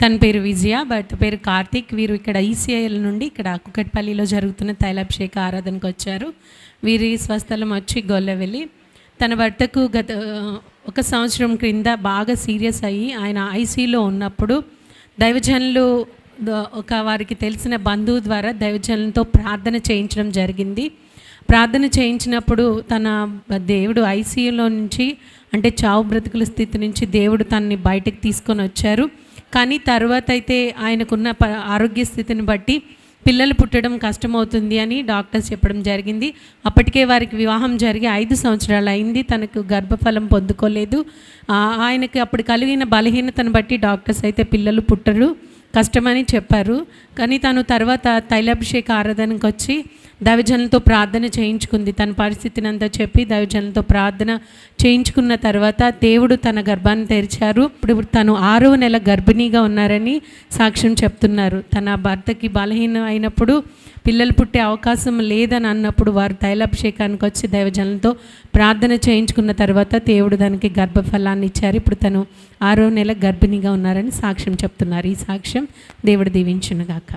తన పేరు విజయ, భర్త పేరు కార్తీక్. వీరు ఇక్కడ ఈసీఐఎల్ నుండి ఇక్కడ కుకట్పల్లిలో జరుగుతున్న తైలాభిషేక ఆరాధనకు వచ్చారు. వీరి స్వస్థలం వచ్చి గొల్లవెల్లి. తన భర్తకు గత 1 సంవత్సరం క్రింద బాగా సీరియస్ అయ్యి ఆయన ఐసీయూలో ఉన్నప్పుడు దైవజనులు వారికి తెలిసిన బంధువు ద్వారా దైవజనులతో ప్రార్థన చేయించడం జరిగింది. ప్రార్థన చేయించినప్పుడు తన దేవుడు ఐసీయూలో నుంచి, అంటే చావు బ్రతుకుల స్థితి నుంచి దేవుడు తనని బయటకు తీసుకొని వచ్చారు. కానీ తర్వాత అయితే ఆయనకున్న ఆరోగ్య స్థితిని బట్టి పిల్లలు పుట్టడం కష్టమవుతుంది అని డాక్టర్స్ చెప్పడం జరిగింది. అప్పటికే వారికి వివాహం జరిగి 5 సంవత్సరాలు అయింది. తనకు గర్భఫలం పొందుకోలేదు. ఆయనకి అప్పుడు కలిగిన బలహీనతను బట్టి డాక్టర్స్ అయితే పిల్లలు పుట్టరు, కష్టమని చెప్పారు. కానీ తను తర్వాత తైలాభిషేక ఆరాధనకు వచ్చి దైవజనులతో ప్రార్థన చేయించుకుంది. తన పరిస్థితిని అంతా చెప్పి దైవజనులతో ప్రార్థన చేయించుకున్న తర్వాత దేవుడు తన గర్భాన్ని తెరిచారు. ఇప్పుడు తను 6వ నెల గర్భిణీగా ఉన్నారని సాక్ష్యం చెప్తున్నారు. తన భర్తకి బలహీనం అయినప్పుడు పిల్లలు పుట్టే అవకాశం లేదని అన్నప్పుడు వారు తైలాభిషేకానికి వచ్చి దైవజనులతో ప్రార్థన చేయించుకున్న తర్వాత దేవుడు దానికి గర్భఫలాన్ని ఇచ్చారు. ఇప్పుడు తను 6వ నెల గర్భిణీగా ఉన్నారని సాక్ష్యం చెప్తున్నారు. ఈ సాక్ష్యం దేవుడు దీవించునుగాక.